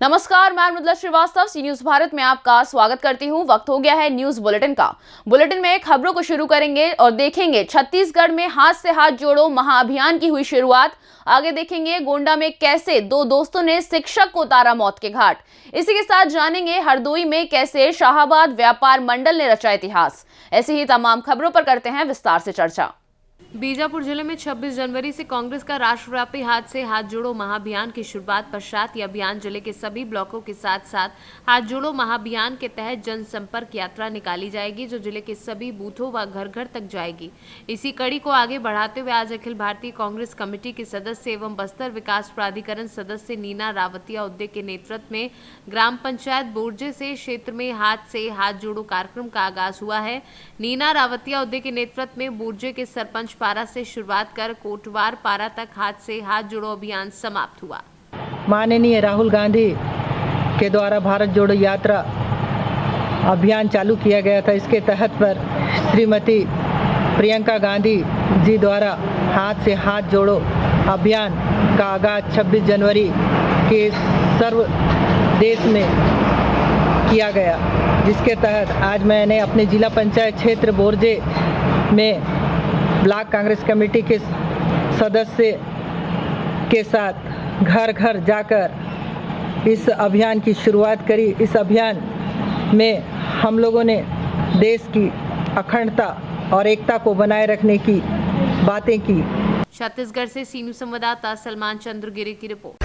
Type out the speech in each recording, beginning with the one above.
नमस्कार, मैं मृदुला श्रीवास्तव सी न्यूज भारत में आपका स्वागत करती हूं। वक्त हो गया है न्यूज बुलेटिन का। बुलेटिन में खबरों को शुरू करेंगे और देखेंगे छत्तीसगढ़ में हाथ से हाथ जोड़ो महाअभियान की हुई शुरुआत। आगे देखेंगे गोंडा में कैसे दो दोस्तों ने शिक्षक को उतारा मौत के घाट। इसी के साथ जानेंगे हरदोई में कैसे शाहाबाद व्यापार मंडल ने रचा इतिहास। ऐसी ही तमाम खबरों पर करते हैं विस्तार से चर्चा। बीजापुर जिले में 26 जनवरी से कांग्रेस का राष्ट्रव्यापी हाथ से हाथ जोड़ो महाअभियान की शुरुआत पश्चात यह अभियान जिले के सभी ब्लॉकों के साथ साथ हाथ जोड़ो महाअभियान के तहत जनसंपर्क यात्रा निकाली जाएगी, जो जिले के सभी बूथों व घर घर तक जाएगी। इसी कड़ी को आगे बढ़ाते हुए आज अखिल भारतीय कांग्रेस कमेटी के सदस्य एवं बस्तर विकास प्राधिकरण सदस्य नीना रावतिया उद्दे के नेतृत्व में ग्राम पंचायत बोर्जे से क्षेत्र में हाथ से हाथ जोड़ो कार्यक्रम का आगाज हुआ है। नीना रावतिया उद्दे के नेतृत्व में बोर्जे के सरपंच पारा से शुरुआत कर कोटवार पारा तक हाथ से हाथ जोड़ो अभियान समाप्त हुआ। माननीय राहुल गांधी के द्वारा भारत जोड़ो यात्रा अभियान चालू किया गया था। इसके तहत पर श्रीमती प्रियंका गांधी जी द्वारा हाथ से हाथ जोड़ो अभियान का आगाज 26 जनवरी के सर्व देश में किया गया, जिसके तहत आज मैंने अपने जिला पंचायत क्षेत्र बोर्जे में ब्लॉक कांग्रेस कमेटी के सदस्य के साथ घर घर जाकर इस अभियान की शुरुआत करी। इस अभियान में हम लोगों ने देश की अखंडता और एकता को बनाए रखने की बातें की। छत्तीसगढ़ से सीनू संवाददाता सलमान चंद्र गिरी की रिपोर्ट।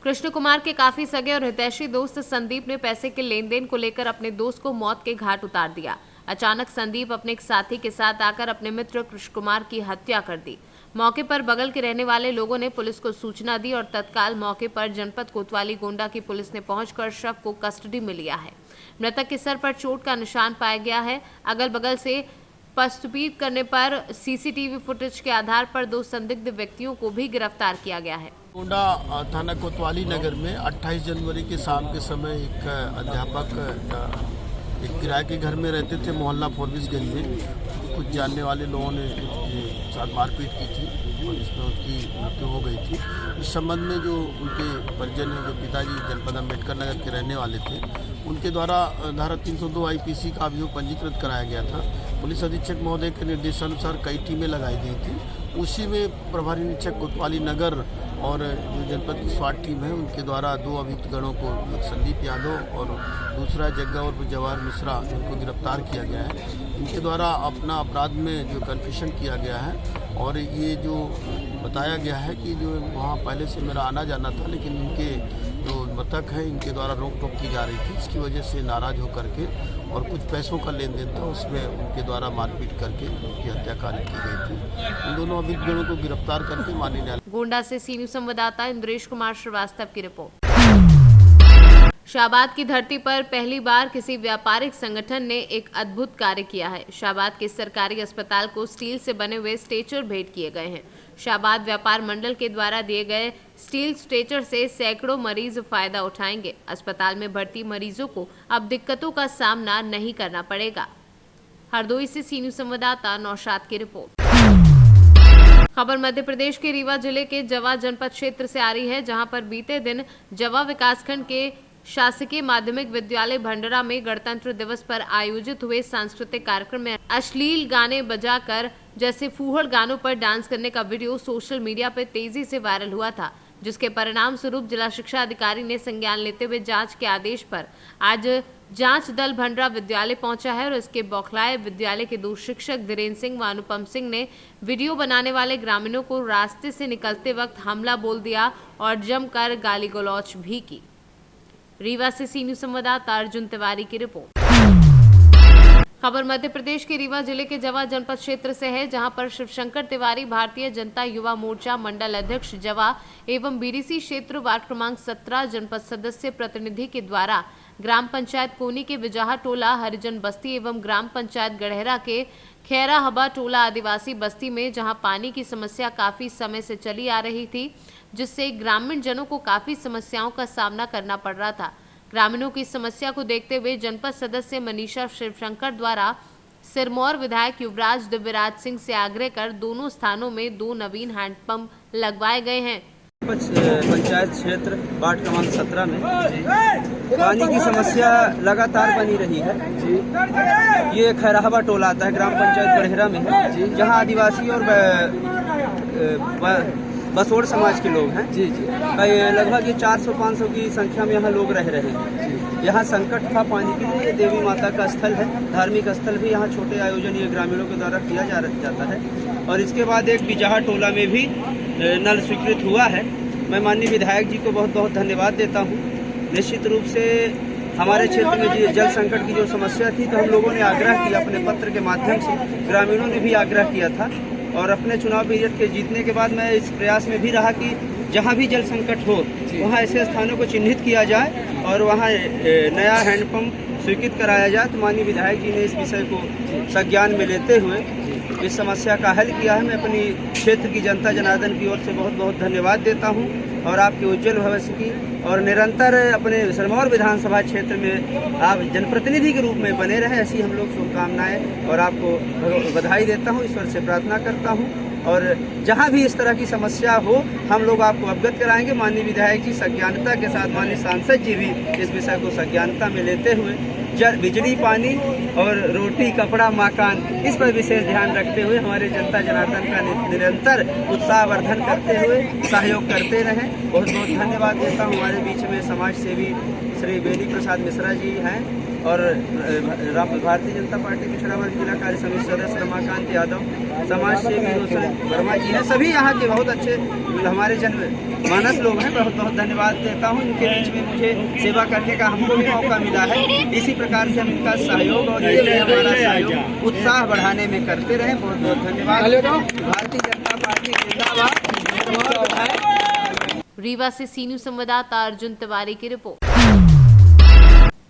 कृष्ण कुमार के काफी सगे और हितैषी दोस्त संदीप ने पैसे के लेन देन को लेकर अपने दोस्त को मौत के घाट उतार दिया। अचानक संदीप अपने एक साथी के साथ आकर अपने मित्र कृष्ण कुमार की हत्या कर दी। मौके पर बगल के रहने वाले लोगों ने पुलिस को सूचना दी और तत्काल मौके पर जनपद कोतवाली गोंडा की पुलिस ने पहुंचकर शव को कस्टडी में लिया है। मृतक के सर पर चोट का निशान पाया गया है। अगल बगल से पश्चाताप करने पर सीसीटीवी फुटेज के आधार पर दो संदिग्ध व्यक्तियों को भी गिरफ्तार किया गया है। गोंडा थाना कोतवाली नगर में 28 जनवरी के शाम के समय एक अध्यापक एक किराए के घर में रहते थे मोहल्ला फोरबिसगंज में। कुछ जानने वाले लोगों ने साथ मारपीट की थी और इसमें उसकी मृत्यु हो गई थी। इस संबंध में जो उनके परिजन हैं, जो पिताजी जनपद अम्बेडकर नगर के रहने वाले थे, उनके द्वारा धारा 302 IPC का अभियोग पंजीकृत कराया गया था। पुलिस अधीक्षक महोदय के निर्देशानुसार कई टीमें लगाई गई थी। उसी में प्रभारी निरीक्षक कोतवाली नगर और जो जनपद की स्वाट टीम है, उनके द्वारा दो अभियुक्त गणों को, एक संदीप यादव और दूसरा जग्गा और जवाहर मिश्रा, इनको गिरफ्तार किया गया है। इनके द्वारा अपना अपराध में जो कन्फेशन किया गया है और ये जो बताया गया है कि जो वहाँ पहले से मेरा आना जाना था, लेकिन इनके जो मृतक है इनके द्वारा रोक टोक की जा रही थी। इसकी वजह से नाराज होकर के और कुछ पैसों का लेन देन था, उसमें उनके द्वारा मारपीट करके उनकी हत्या कार्य की गई थी। इन दोनों अभियुक्तों को गिरफ्तार करके माननीय न्यायालय। गोंडा से सीनियर संवाददाता इंद्रेश कुमार श्रीवास्तव की रिपोर्ट। शाहबाद की धरती पर पहली बार किसी व्यापारिक संगठन ने एक अद्भुत कार्य किया है। शाहबाद के सरकारी अस्पताल को स्टील से बने हुए स्ट्रेचर भेंट किए गए हैं। शाहबाद व्यापार मंडल के द्वारा दिए गए स्टील स्ट्रेचर से सैकड़ों मरीज फायदा उठाएंगे। अस्पताल में भर्ती मरीजों को अब दिक्कतों का सामना नहीं करना पड़ेगा। हरदोई से सीनियर संवाददाता नौशाद की रिपोर्ट। खबर मध्य प्रदेश के रीवा जिले के जवा जनपद क्षेत्र से आ रही है, जहां पर बीते दिन जवा विकासखंड के शासकीय माध्यमिक विद्यालय भंडरा में गणतंत्र दिवस पर आयोजित हुए सांस्कृतिक कार्यक्रम में अश्लील गाने बजाकर जैसे फूहड़ गानों पर डांस करने का वीडियो सोशल मीडिया पर तेजी से वायरल हुआ था, जिसके परिणाम स्वरूप जिला शिक्षा अधिकारी ने संज्ञान लेते हुए जांच के आदेश पर आज जांच दल भंडरा विद्यालय पहुंचा है और इसके बौखलाए विद्यालय के दो शिक्षक धीरेन्द्र सिंह व अनुपम सिंह ने वीडियो बनाने वाले ग्रामीणों को रास्ते से निकलते वक्त हमला बोल दिया और जमकर गाली गलौच भी की। रीवा से सीनियर संवाददाता अर्जुन तिवारी की रिपोर्ट। खबर मध्य प्रदेश के रीवा जिले के जवा जनपद क्षेत्र से है, जहां पर शिवशंकर तिवारी भारतीय जनता युवा मोर्चा मंडल अध्यक्ष जवा एवं बीडीसी क्षेत्र वार्ड क्रमांक 17 जनपद सदस्य प्रतिनिधि के द्वारा ग्राम पंचायत कोनी के बिजाहा टोला हरिजन बस्ती एवं ग्राम पंचायत गढ़ेरा के खैरा हबा टोला आदिवासी बस्ती में, जहां पानी की समस्या काफी समय से चली आ रही थी, जिससे ग्रामीण जनों को काफी समस्याओं का सामना करना पड़ रहा था। ग्रामीणों की समस्या को देखते हुए जनपद सदस्य मनीषा शिवशंकर द्वारा सिरमौर विधायक युवराज दिव्यराज सिंह से आग्रह कर दोनों स्थानों में 2 नवीन हैंडपंप लगवाए गए हैं। पंचायत क्षेत्र वार्ड क्रमांक 17 में पानी की समस्या लगातार बनी रही है। ये खैराहवा टोला आता है, ग्राम पंचायत गढ़ेरा में है, जहाँ आदिवासी और बसोड़ समाज के लोग हैं। लगभग ये 400-500 की संख्या में यहाँ लोग रह रहे हैं। यहाँ संकट था पानी के लिए। देवी माता का स्थल है, धार्मिक स्थल भी यहाँ छोटे आयोजन ये ग्रामीणों के द्वारा किया जाता है। और इसके बाद एक बिजहा टोला में भी नल स्वीकृत हुआ है। मैं माननीय विधायक जी को बहुत बहुत धन्यवाद देता हूँ। निश्चित रूप से हमारे क्षेत्र में जल संकट की जो समस्या थी, तो हम लोगों ने आग्रह किया अपने पत्र के माध्यम से, ग्रामीणों ने भी आग्रह किया था। और अपने चुनाव पीरियड के जीतने के बाद मैं इस प्रयास में भी रहा कि जहाँ भी जल संकट हो वहाँ ऐसे स्थानों को चिन्हित किया जाए और वहाँ नया हैंडपम्प स्वीकृत कराया जाए। तो माननीय विधायक जी ने इस विषय को संज्ञान में लेते हुए इस समस्या का हल किया है। मैं अपनी क्षेत्र की जनता जनार्दन की ओर से बहुत बहुत धन्यवाद देता हूं और आपके उज्जवल भविष्य की और निरंतर अपने सिरमौर विधानसभा क्षेत्र में आप जनप्रतिनिधि के रूप में बने रहें, ऐसी हम लोग शुभकामनाएं और आपको बधाई देता हूं, ईश्वर से प्रार्थना करता हूं। और जहां भी इस तरह की समस्या हो हम लोग आपको अवगत कराएंगे। माननीय विधायक जी संज्ञानता के साथ, माननीय सांसद जी भी इस विषय को संज्ञानता में लेते हुए बिजली, पानी और रोटी, कपड़ा, मकान, इस पर विशेष ध्यान रखते हुए हमारे जनता जनार्दन का निरंतर उत्साहवर्धन करते हुए सहयोग करते रहें। बहुत बहुत धन्यवाद देता हूँ। हमारे बीच में समाज सेवी श्री बेनी प्रसाद मिश्रा जी हैं और भारतीय जनता पार्टी पिछड़ा वर्ग जिला कार्य समिति सदस्य रमाकांत यादव, समाज सेवी रोशन वर्मा जी हैं। सभी यहाँ के बहुत अच्छे हमारे जनमानस लोग हैं। बहुत बहुत धन्यवाद देता हूँ। इनके बीच में मुझे सेवा करने का हमको भी मौका मिला है। इसी प्रकार से हम इनका सहयोग और ये भी हमारा सहयोग उत्साह बढ़ाने में करते रहे। बहुत बहुत धन्यवाद। भारतीय जनता पार्टी जिंदाबाद। रीवा से सी न्यूज़ संवाददाता अर्जुन तिवारी की रिपोर्ट।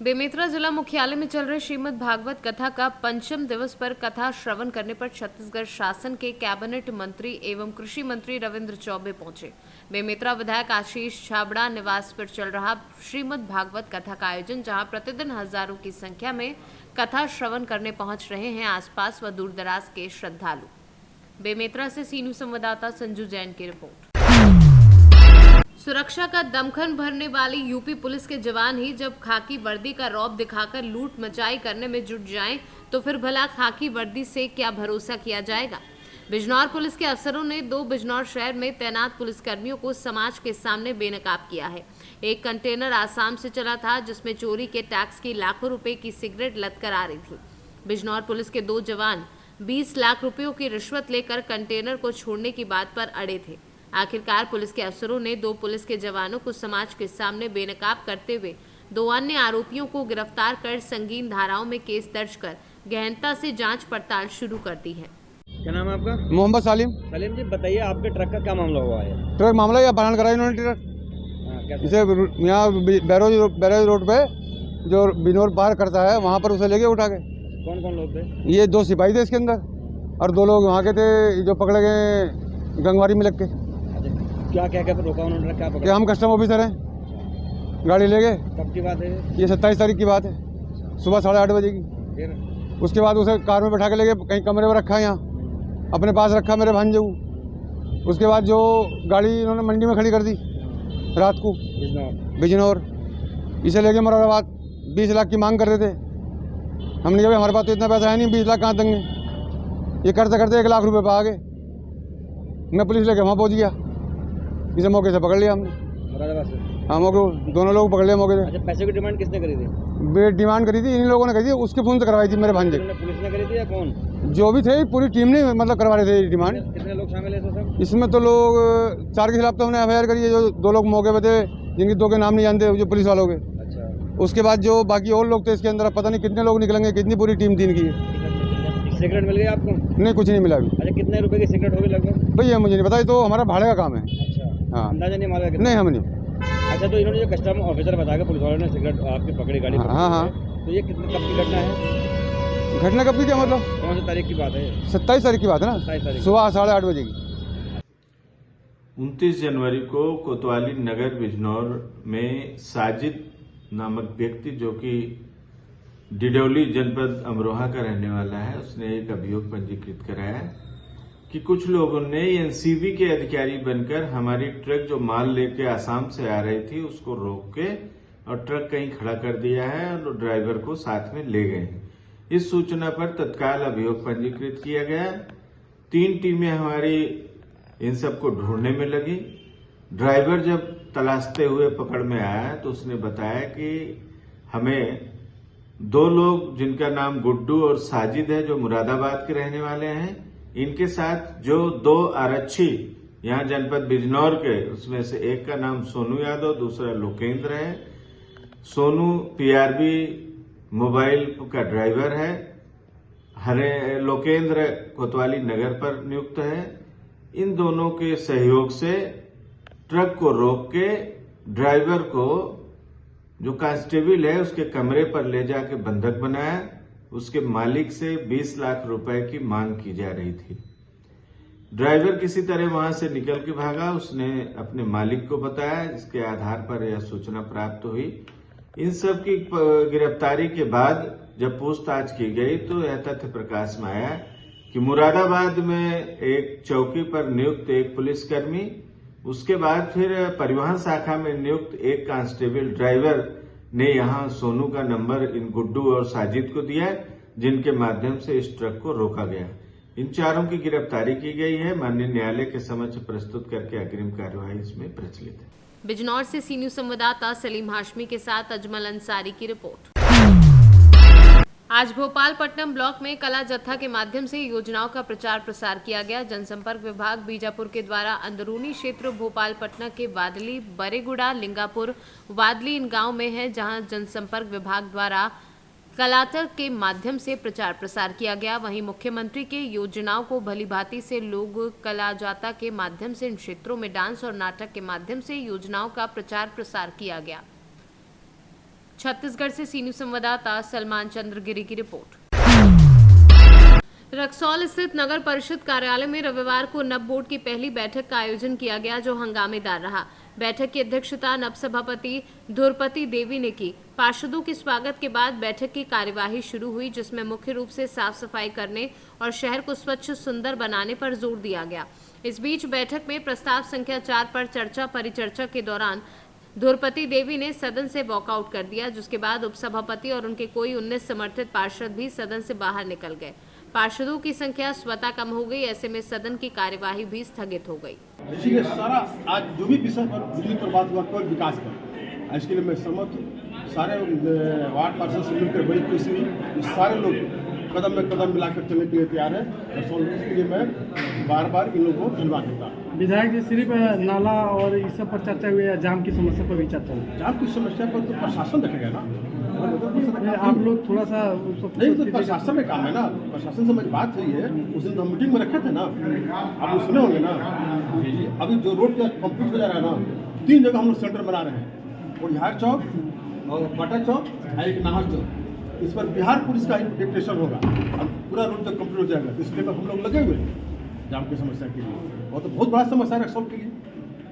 बेमेतरा जिला मुख्यालय में चल रहे श्रीमद् भागवत कथा का पंचम दिवस पर कथा श्रवण करने पर छत्तीसगढ़ शासन के कैबिनेट मंत्री एवं कृषि मंत्री रविंद्र चौबे पहुंचे। बेमेतरा विधायक आशीष छाबड़ा निवास पर चल रहा श्रीमद् भागवत कथा का आयोजन, जहां प्रतिदिन हजारों की संख्या में कथा श्रवण करने पहुंच रहे हैं आसपास व दूरदराज के श्रद्धालु। बेमेतरा से सी न्यूज़ संवाददाता संजू जैन की रिपोर्ट। सुरक्षा का दमखम भरने वाली यूपी पुलिस के जवान ही जब खाकी वर्दी का रौब दिखाकर लूट मचाई करने में जुट जाएं, तो फिर भला खाकी वर्दी से क्या भरोसा किया जाएगा। बिजनौर पुलिस के अफसरों ने 2 बिजनौर शहर में तैनात पुलिसकर्मियों को समाज के सामने बेनकाब किया है। एक कंटेनर आसाम से चला था, जिसमें चोरी के टैक्स की लाखों रुपए की सिगरेट लदकर आ रही थी। बिजनौर पुलिस के 2 जवान 20 लाख रुपयों की रिश्वत लेकर कंटेनर को छोड़ने की बात पर अड़े थे। आखिरकार पुलिस के अफसरों ने 2 पुलिस के जवानों को समाज के सामने बेनकाब करते हुए 2 अन्य आरोपियों को गिरफ्तार कर संगीन धाराओं में केस दर्ज कर गहनता से जांच पड़ताल शुरू कर दी है। क्या नाम है आपका? मोहम्मद सालिम। सलीम जी, बताइए आपके ट्रक का क्या मामला हुआ है? ट्रक मामला या बनान कराया इन्होंने ट्रक, इसे यहाँ बैरोज रोड पे जो बिनौर पार करता है वहाँ पर उसे लेके उठा के। कौन कौन लोग थे? ये 2 सिपाही थे इसके अंदर और 2 लोग वहाँ के थे जो पकड़े गए गंगवारी में लग के। क्या क्या क्या रोका उन्होंने? क्या पकड़ा? कि हम कस्टम ऑफिसर हैं, गाड़ी ले गए। कब की बात है ये 27 तारीख की बात है, सुबह 8:30 बजे की। फिर उसके बाद उसे कार में बैठा के ले गए, कहीं कमरे में रखा, यहाँ अपने पास रखा मेरे भांजे को। उसके बाद जो गाड़ी इन्होंने मंडी में खड़ी कर दी रात को बिजनौर, इसे ले गए मुरादाबाद। 20 लाख की मांग कर रहे थे। हमने जब हमारे पास तो इतना पैसा है नहीं, 20 लाख कहाँ देंगे। ये करते करते 1 लाख रुपये पर आ गए। मैं पुलिस लेके वहाँ पहुँच गया, इसे मौके से पकड़ लिया हमने। हाँ, मौके दोनों लोग पकड़ लिया मौके से। अच्छा, पैसे की डिमांड किसने करी थी? डिमांड करी थी इन लोगों ने करी थी, उसके फोन से करवाई थी मेरे भांजे। पुलिस ने करी थी या कौन? जो भी थे पूरी टीम ने मतलब करवा रहे थे डिमांड। कितने लोग शामिल है सब? इसमें तो लोग 4 के खिलाफ तो हमने FIR करी है। जो 2 लोग मौके पे थे, जिनकी 2 के नाम नहीं जानते, जो पुलिस वालों के। अच्छा, उसके बाद जो बाकी और लोग थे इसके अंदर, पता नहीं कितने लोग निकलेंगे, कितनी पूरी टीम थी इनकी। सिगरेट मिल गई आपको? नहीं, कुछ नहीं मिला अभी। अच्छा, कितने रुपए की सिगरेट होगी लगभग? भैया मुझे नहीं पता, ये तो हमारा भाड़े का काम है। अच्छा, हाँ, अंदाजा नहीं मारा? नहीं, हम नहीं। अच्छा, तो इन्होंने जो कस्टम ऑफिसर बताया पुलिस वालों ने सिगरेट आपकी पकड़ी गाड़ी? हाँ, तो ये कितने कब की घटना है? घटना कब की क्या मतलब? कौन सी तारीख की बात है? 27 तारीख की बात है ना, 27 तारीख, सुबह 8:30 बजे की। 29 जनवरी को कोतवाली नगर बिजनौर में साजिद नामक व्यक्ति, जो कि डिडौली जनपद अमरोहा का रहने वाला है, उसने एक अभियोग पंजीकृत कराया कि कुछ लोगों ने एनसीबी के अधिकारी बनकर हमारी ट्रक जो माल लेके आसाम से आ रही थी उसको रोक के और ट्रक कहीं खड़ा कर दिया है और ड्राइवर को साथ में ले गए हैं। इस सूचना पर तत्काल अभियोग पंजीकृत किया गया। 3 टीमें हमारी इन सबको ढूंढने में लगी। ड्राइवर जब तलाशते हुए पकड़ में आया तो उसने बताया कि हमें 2 लोग जिनका नाम गुड्डू और साजिद है जो मुरादाबाद के रहने वाले हैं, इनके साथ जो 2 आरक्षी यहाँ जनपद बिजनौर के, उसमें से एक का नाम सोनू यादव, दूसरा लोकेंद्र है। सोनू पीआरबी मोबाइल का ड्राइवर है। लोकेंद्र कोतवाली नगर पर नियुक्त है। इन दोनों के सहयोग से ट्रक को रोक के ड्राइवर को जो कांस्टेबल है उसके कमरे पर ले जाके बंधक बनाया। उसके मालिक से 20 लाख रुपए की मांग की जा रही थी। ड्राइवर किसी तरह वहां से निकल के भागा। उसने अपने मालिक को बताया, जिसके आधार पर यह सूचना प्राप्त हुई। इन सब की गिरफ्तारी के बाद जब पूछताछ की गई तो यह तथ्य प्रकाश में आया कि मुरादाबाद में एक चौकी पर नियुक्त एक पुलिसकर्मी, उसके बाद फिर परिवहन शाखा में नियुक्त एक कांस्टेबल ड्राइवर ने यहां सोनू का नंबर इन गुड्डू और साजिद को दिया, जिनके माध्यम से इस ट्रक को रोका गया। इन चारों की गिरफ्तारी की गई है। माननीय न्यायालय के समक्ष प्रस्तुत करके अग्रिम कार्यवाही इसमें प्रचलित है। बिजनौर से सी न्यूज संवाददाता सलीम हाशमी के साथ अजमल अंसारी की रिपोर्ट। आज भोपालपट्टनम ब्लॉक में कला जत्था के माध्यम से योजनाओं का प्रचार प्रसार किया गया। जनसंपर्क विभाग बीजापुर के द्वारा अंदरूनी क्षेत्र भोपालपट्टनम के वादली, बरेगुड़ा, लिंगापुर, वादली इन गांव में है, जहां जनसंपर्क विभाग द्वारा कलातर के माध्यम से प्रचार प्रसार किया गया। वहीं मुख्यमंत्री के योजनाओं को भलीभांति से लोग कला जाता के माध्यम से इन क्षेत्रों में डांस और नाटक के माध्यम से योजनाओं का प्रचार प्रसार किया गया। छत्तीसगढ़ से सी न्यूज संवाददाता सलमान चंद्र गिरी की रिपोर्ट। रक्सौल स्थित नगर परिषद कार्यालय में रविवार को नव बोर्ड की पहली बैठक का आयोजन किया गया, जो हंगामेदार रहा। बैठक की अध्यक्षता नव सभापति धुरपति देवी ने की। पार्षदों के स्वागत के बाद बैठक की कार्यवाही शुरू हुई, जिसमें मुख्य रूप से साफ सफाई करने और शहर को स्वच्छ सुंदर बनाने पर जोर दिया गया। इस बीच बैठक में प्रस्ताव संख्या 4 पर चर्चा परिचर्चा के दौरान धुरपति देवी ने सदन से वॉकआउट कर दिया, जिसके बाद उपसभापति और उनके कोई 19 समर्थित पार्षद भी सदन से बाहर निकल गए। पार्षदों की संख्या स्वतः कम हो गई, ऐसे में सदन की कार्यवाही भी स्थगित हो गई। देखिए, सारा आज जो भी विषय पर बिजली पर बात हुआ, केवल विकास पर, इसके लिए मैं सहमत हूँ। सारे वार्ड पार्षद से मिलकर बड़ी खुशी हुई। सारे लोग कदम में कदम मिलाकर चलने के लिए तैयार है और इसके लिए मैं बार बार इन लोगों को धन्यवाद देता हूँ। विधायक जी, सिर्फ नाला और इस सब पर चर्चा हुई या जाम की समस्या पर भी चर्चा हुई? जाम की समस्या पर तो प्रशासन देखेगा ना। आप लोग थोड़ा सा नहीं, तो प्रशासन में काम है ना। प्रशासन से मेरी बात हुई है, उस दिन तो हम मीटिंग में रखे थे ना, आप लोग सुने होंगे ना। अभी जो रोड का कंप्लीट हो जा रहा है ना, 3 जगह हम लोग सेंटर बना रहे हैं, और बिहार चौक और बटा चौक और एक नाहर चौक। इस पर बिहार पुलिस का डिप्टेशन होगा। अब पूरा रोड जब कंप्लीट हो जाएगा तो इसके लिए हम लोग लगे हुए हैं जाम की समस्या के लिए, और तो बहुत बड़ा समस्या है रक्सौल के लिए।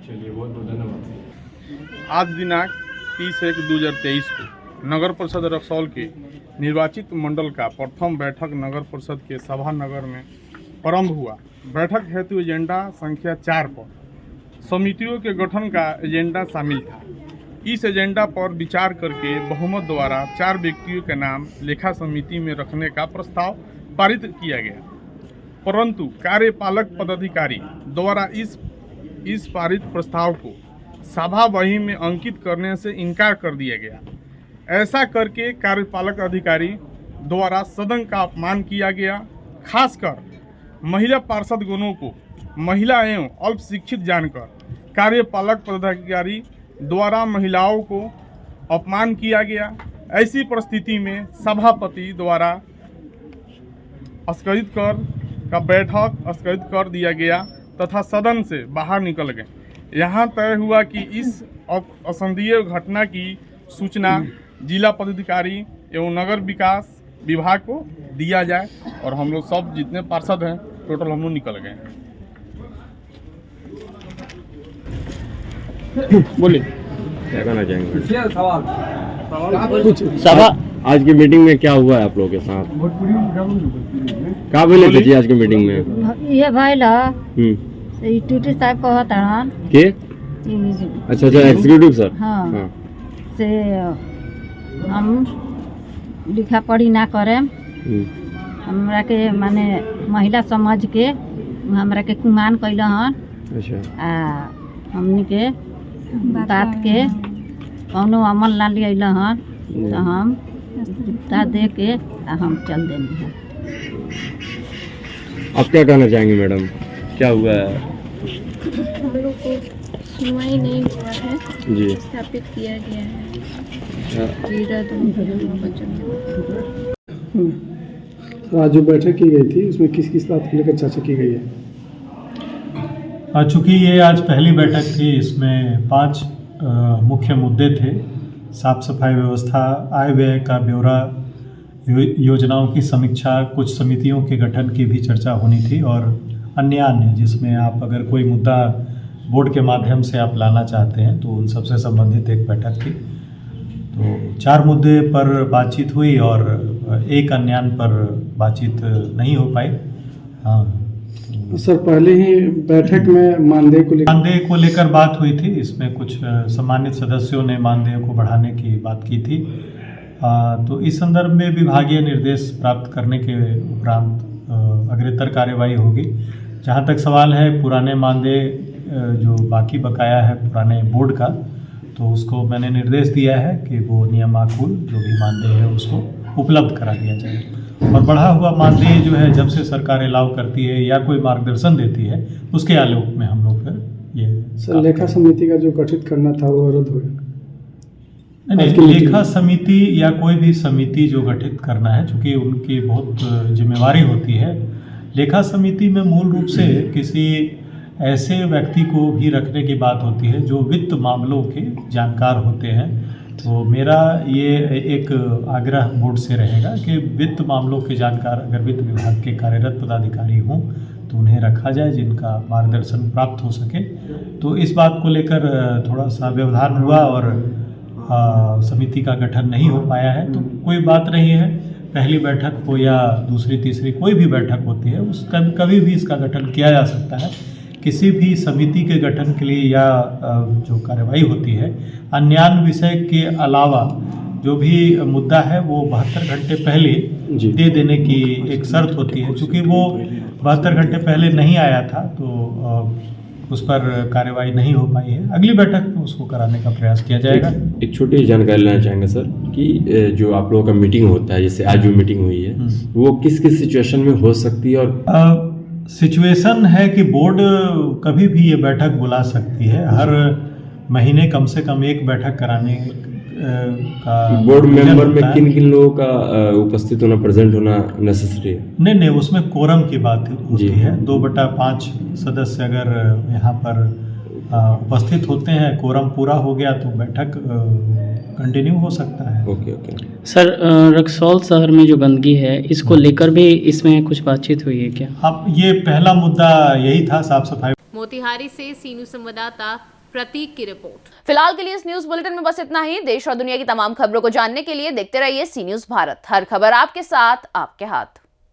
चलिए, बहुत बहुत धन्यवाद। आज दिनांक 30/1/2023 को नगर परिषद रक्सौल के निर्वाचित मंडल का प्रथम बैठक नगर परिषद के सभा नगर में प्रारंभ हुआ। बैठक हेतु एजेंडा संख्या 4 पर समितियों के गठन का एजेंडा शामिल था। इस एजेंडा पर विचार करके बहुमत द्वारा 4 व्यक्तियों के नाम लेखा समिति में रखने का प्रस्ताव पारित किया गया, परंतु कार्यपालक पदाधिकारी द्वारा इस पारित प्रस्ताव को सभा बही में अंकित करने से इनकार कर दिया गया। ऐसा करके कार्यपालक अधिकारी द्वारा सदन का अपमान किया गया। खासकर महिला पार्षद गणों को महिला एवं अल्प शिक्षित जानकर कार्यपालक पदाधिकारी द्वारा महिलाओं को अपमान किया गया। ऐसी परिस्थिति में सभापति द्वारा स्थगित का बैठक स्थगित कर दिया गया तथा सदन से बाहर निकल गए। यहाँ तय हुआ कि इस असंदेह घटना की सूचना जिला पदाधिकारी एवं नगर विकास विभाग को दिया जाए, और हम लोग सब जितने पार्षद हैं टोटल हम लोग निकल गए हैं। बोलिए, क्या कहना चाहेंगे? सवाल आज की मीटिंग में क्या हुआ है आप लोगों के साथ? क्या बोले थे जी आज की मीटिंग में? ये भाई ला टीटी साहब कहत हन के अच्छा एग्जीक्यूटिव सर। हाँ से हम लिखा पढ़ी ना करे, हमरा के माने महिला समाज के हमरा के कुमान कैल हन। अच्छा आ हमनी के बात के कौनो अमल ना लियल हन तो हम ता दे के हम चल देंगे हैं। आप क्या कहना चाहेंगे मैडम, क्या हुआ है? हम लोग को सुनवाई नहीं हुआ है जी, स्थापित किया गया है। आज जो बैठक की गई थी उसमें किस किस बात को लेकर चर्चा की गई है? चूँकि ये आज पहली बैठक थी, इसमें 5 मुख्य मुद्दे थे। साफ सफाई व्यवस्था, आय व्यय का ब्यौरा, योजनाओं की समीक्षा, कुछ समितियों के गठन की भी चर्चा होनी थी और अन्य जिसमें आप अगर कोई मुद्दा बोर्ड के माध्यम से आप लाना चाहते हैं तो उन सबसे संबंधित एक बैठक थी। तो 4 मुद्दे पर बातचीत हुई और एक अन्य पर बातचीत नहीं हो पाई। हाँ सर, पहले ही बैठक में मानदेय को लेकर बात हुई थी। इसमें कुछ सम्मानित सदस्यों ने मानदेय को बढ़ाने की बात की थी। तो इस संदर्भ में विभागीय निर्देश प्राप्त करने के उपरांत अग्रेतर कार्यवाही होगी। जहाँ तक सवाल है पुराने मानदेय जो बाकी बकाया है पुराने बोर्ड का, तो उसको मैंने निर्देश दिया है कि वो नियमानुकूल जो भी मानदेय है उसको उपलब्ध करा दिया जाए। और बढ़ा हुआ मानदेय जो है जब से सरकार अलाउ करती है या कोई मार्गदर्शन देती है उसके आलोक में हम लोग फिर ये सर लेखा समिति का जो गठित करना था वो रद्द हो गया। नहीं, लेखा समिति या कोई भी समिति जो गठित करना है, चूँकि उनकी बहुत जिम्मेवारी होती है। लेखा समिति में मूल रूप से किसी ऐसे व्यक्ति को भी रखने की बात होती है जो वित्त मामलों के जानकार होते हैं। तो मेरा ये एक आग्रह बोर्ड से रहेगा कि वित्त मामलों के जानकार अगर वित्त विभाग के कार्यरत पदाधिकारी हों तो उन्हें रखा जाए जिनका मार्गदर्शन प्राप्त हो सके। तो इस बात को लेकर थोड़ा सा व्यवधान हुआ और समिति का गठन नहीं हो पाया है। तो कोई बात नहीं है, पहली बैठक हो या दूसरी तीसरी कोई भी बैठक होती है उस कभी भी इसका गठन किया जा सकता है। किसी भी समिति के गठन के लिए या जो कार्रवाई होती है अन्य विषय के अलावा जो भी मुद्दा है वो 72 घंटे पहले दे देने की एक शर्त होती है। चूँकि वो 72 घंटे पहले नहीं आया था तो उस पर कार्रवाई नहीं हो पाई है। अगली बैठक में उसको कराने का प्रयास किया जाएगा। एक छोटी जानकारी लेना चाहेंगे सर कि जो आप लोगों का मीटिंग होता है, जैसे आज जो मीटिंग हुई है वो किस किस सिचुएशन में हो सकती है? और सिचुएशन है कि बोर्ड कभी भी ये बैठक बुला सकती है। हर महीने कम से कम एक बैठक कराने का बोर्ड मेंबर में किन किन लोगों का उपस्थित होना, प्रेजेंट होना नेसेसरी है? नहीं, उसमें कोरम की बात होती है। 2/5 सदस्य अगर यहाँ पर उपस्थित होते हैं, कोरम पूरा हो गया तो बैठक कंटिन्यू हो सकता है। ओके। सर, रक्सौल शहर में जो गंदगी है इसको लेकर भी इसमें कुछ बातचीत हुई है क्या? अब ये पहला मुद्दा यही था, साफ सफाई। मोतिहारी से सीनू संवाददाता प्रतीक की रिपोर्ट। फिलहाल के लिए इस न्यूज बुलेटिन में बस इतना ही। देश और दुनिया की तमाम खबरों को जानने के लिए देखते रहिए सी न्यूज भारत। हर खबर आपके साथ, आपके हाथ।